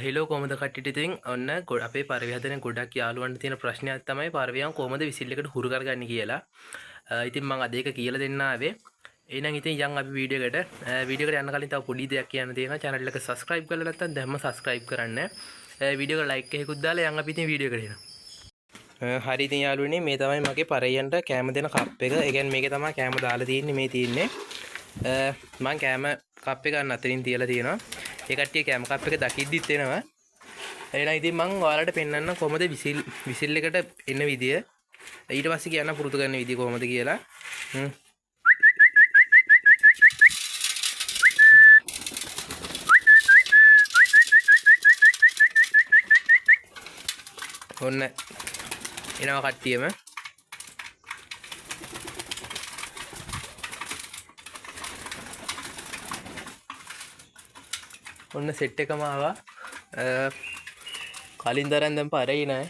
Hello කොමද කට්ටියට ඉතින් ඔන්න අපේ පරිවර්තන ගොඩක් යාළුවන්ට තියෙන ප්‍රශ්නයක් තමයි පරිවර්තන කොහොමද විසිල් එකට හුරු කරගන්නේ කියලා. ඉතින් මම අද ඒක කියලා දෙන්න ආවේ. එහෙනම් ඉතින් යන් අපි වීඩියෝ එකට යන්න කලින් තව පොඩි දෙයක් කියන්න තියෙනවා. channel එක subscribe කරලා නැත්නම් දැම්ම subscribe කරන්න. වීඩියෝ එක like එකකුත් දාලා යන් අපි ඉතින් වීඩියෝ එකට එනවා. හරි ඉතින් යාළුවනේ මේ තමයි මගේ පරියන්ට කැම දෙන කප් එක. ඒ කියන්නේ මේකේ තමයි කැම දාලා තියෙන්නේ මේ තියෙන්නේ. මම කැම කප් එක ගන්න අතරින් තියලා තියෙනවා. ඒ කට්ටිය කැම කප් එක දකිද්දිත් එනවා. එහෙනම් ඉතින් මම ඔයාලට පෙන්වන්න කොහොමද විසිල් එකට එන විදිය. ඊට පස්සේ කියන්න පුරුදු කරන විදිය කොහොමද කියලා. ඔන්න එනවා කට්ටියම. ඔන්න සෙට් එකම ආවා. කලින් තරම් දැන් පරයි නෑ.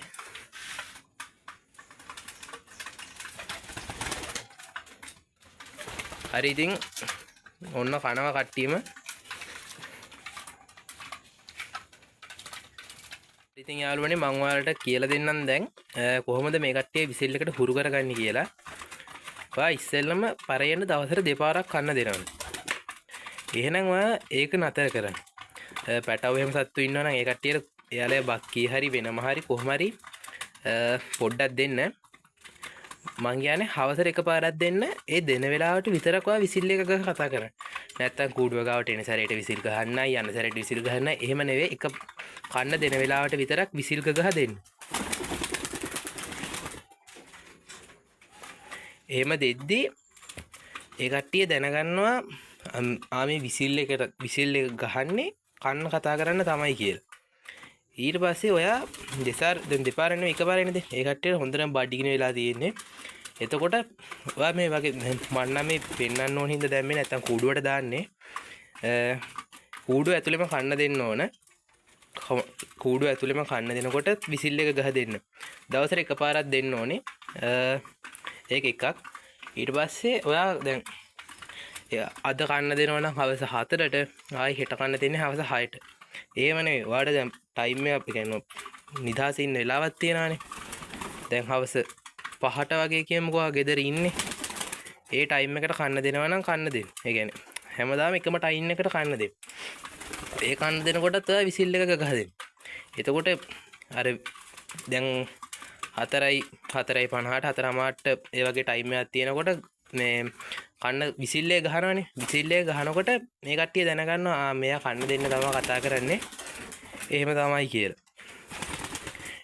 හරි ඉතින් ඔන්න කනවා කට්ටියම. ඉතින් යාළුවනේ මම ඔයාලට කියලා දෙන්නම් දැන් කොහොමද මේ කට්ටිය විසිල් එකට හුරු කරගන්නේ කියලා. ඔයා ඉස්සෙල්ලම පරයන්න දවසට දෙපාරක් කන්න දෙනවා. එහෙනම් ඔයා ඒක නතර කරන්න. පැටව එහෙම සත්තු ඉන්නවා නම් ඒ කට්ටියට එයාලා බක්කී හරි වෙනම හරි කොහොම හරි පොඩ්ඩක් දෙන්න. මං කියන්නේ හවසට එකපාරක් දෙන්න. ඒ දෙන වෙලාවට විතරක් ඔයා විසිල් එක ගහ කතා කරන්න. නැත්තම් කූඩුව ගාවට එන සැරේට විසිල් ගහන්නයි යන සැරේට විසිල් ගහන්නයි එහෙම නෙවෙයි. එක කන්න දෙන වෙලාවට විතරක් විසිල් ගහ දෙන්න. එහෙම දෙද්දි ඒ කට්ටිය දැනගන්නවා ආ මේ විසිල් එක ගහන්නේ කන්න කතා කරන්න තමයි කියලා. ඊට පස්සේ ඔයා දෙපාර නෙවෙයි එකපාර එන්නේ. ඒ කට්ටියට හොඳටම බඩගින වෙලා තියෙන්නේ. එතකොට ඔයා මේ වගේ මම නම් මේ පෙන්වන්න ඕන හින්දා දැම්මේ නැත්තම් කූඩුවට දාන්නේ. කූඩුව ඇතුළෙම කන්න දෙන්න ඕන. කූඩුව ඇතුළෙම කන්න දෙනකොට විසිල් එක ගහ දෙන්න. දවසට එකපාරක් දෙන්න ඕනේ. ඒක එකක්. ඊට පස්සේ ඔයා දැන් අද කන්න දෙනවා නම් හවස 4ට ආයි හෙට කන්න දෙන්නේ හවස 6ට. එහෙම නෙවෙයි. ඔයාලට දැන් ටයිම් එක අපි කියනවා නිදාසේ ඉන්න වෙලාවක් තියනවානේ. දැන් හවස 5ට වගේ කියමුකෝ ඔයා ගෙදර ඉන්නේ. ඒ ටයිම් එකට කන්න දෙනවා නම් කන්න දෙන්න. ඒ කියන්නේ හැමදාම එකම ටයිම් එකට කන්න දෙන්න. ඒ කන්න දෙනකොටත් ඔයා විසිල් එක ගහ දෙන්න. එතකොට අර දැන් 4:50ට 4:00ට ඒ වගේ ටයිම් එකක් තියෙනකොට මේ කන්න විසිල්ලේ ගහනවනේ. විසිල්ලේ ගහනකොට මේ කට්ටිය දැනගන්නවා මෙයා කන්න දෙන්න තමයි කතා කරන්නේ. එහෙම තමයි කියලා.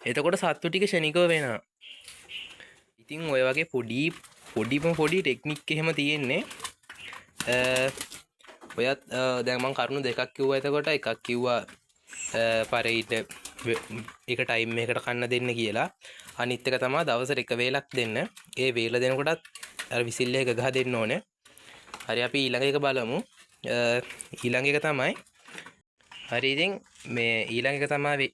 එතකොට සත්තු ටික ෂණිකව වෙනවා. ඉතින් ඔය වගේ පොඩි ටෙක්නික් එහෙම තියෙන්නේ. ඔයත් දැන් මම කරුණු දෙකක් කිව්වා. එතකොට එකක් කිව්වා පරේට එක ටයිම් එකකට කන්න දෙන්න කියලා. අනිත් එක තමයි දවසට එක වේලක් දෙන්න. ඒ වේල දෙනකොටත් අර විසිල් එක ගහ දෙන්න ඕනේ. හරි අපි ඊළඟ එක බලමු. ඊළඟ එක තමයි ඉතින් මේ ඊළඟ එක තමයි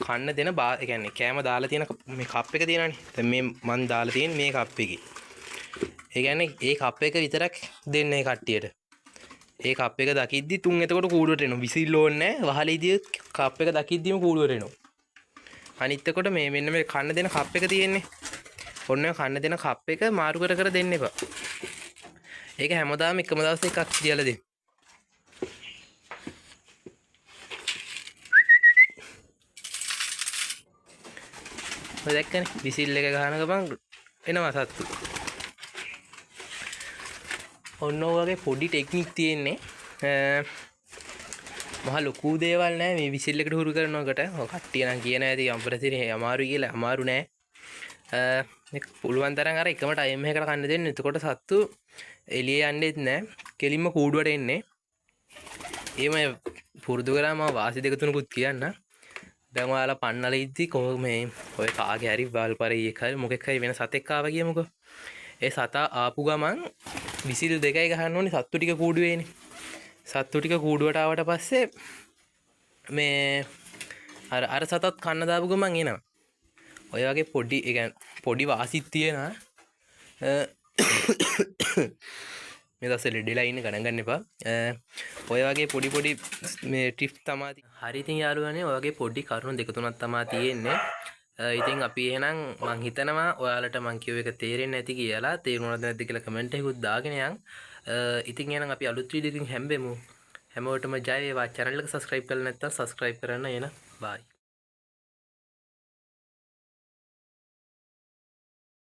කන්න දෙන ඒ කියන්නේ කෑම දාලා තියෙන මේ කප් එක තියෙනවනේ. දැන් මේ මන් දාලා තියෙන මේ කප් එකේ. ඒ කියන්නේ ඒ කප් එක විතරක් දෙන්න ඒ කට්ටියට. ඒ කප් එක දකිද්දි තුන් එතකොට කූඩුවට එනවා. විසිල් ඕනේ නැහැ. වහලේදී කප් එක දකිද්දිම කූඩුවට එනවා. අනිත් එකට මේ මෙන්න මේ කන්න දෙන කප් එක තියෙන්නේ. ඔන්න කන්න දෙන කප් එක මාරු කර දෙන්න එපා. ඒක හැමදාම එකම දවසේ එකක් තියලා දෙන්න. ඔය දැක්කනේ විසිල් එක ගහන ගමන් එනවා සත්තු. ඔන්න ඔය වගේ පොඩි ටෙක්නික් තියෙන්නේ. මහා ලොකු දේවල් නෑ මේ විසිල් එකට හුරු කරනකොට. ඔය කට්ටිය නම් කියන ඇති අම්පරසිරේ අමාරුයි කියලා. අමාරු නෑ. පුළුවන් තරම් අර එකම ටයිම් එකකට කන්න දෙන්න. එතකොට සත්තු එළිය යන්නේත් නෑ. කෙලින්ම කූඩුවට එන්නේ. එහෙම පුරුදු කරාම වාසි දෙක තුනකුත් කියන්න. දැන් ඔයාලා පන්නල ඉද්දි කොහොම මේ ඔය කාගේ හරි වල්පරෙක් හරි මොකෙක් හරි වෙන සතෙක් ආවා කියමුකෝ. ඒ සතා ආපු ගමන් විසිල් දෙකයි ගහන්න ඕනේ. සත්තු ටික කූඩුවේනේ. සත්තු ටික කූඩුවට ආවට පස්සේ මේ අර සතත් කන්න දාපු ගමන් එනවා. ඔය වගේ පොඩි වාසිත් තියෙනවා. මේ දවස්වල ලෙඩලා ඉන්න ගණන් ගන්න එපා. ඔය වගේ පොඩි මේ ටිප්ස් තමයි. හරි ඉතින් යාළුවනේ ඔය වගේ පොඩි කරුණු දෙක තුනක් තමයි තියෙන්නේ. ඉතින් අපි එහෙනම් මං හිතනවා ඔයාලට මං කියව එක තේරෙන්නේ නැති කියලා. තේරුණාද නැද්ද කියලා කමෙන්ට් එකකුත් දාගෙන යන්න. ඉතින් එහෙනම් අපි අලුත් වීඩියෝ එකකින් හැම්බෙමු. හැමෝටම ජය වේවා. channel එක subscribe කරලා නැත්නම් subscribe කරන්න එන. bye.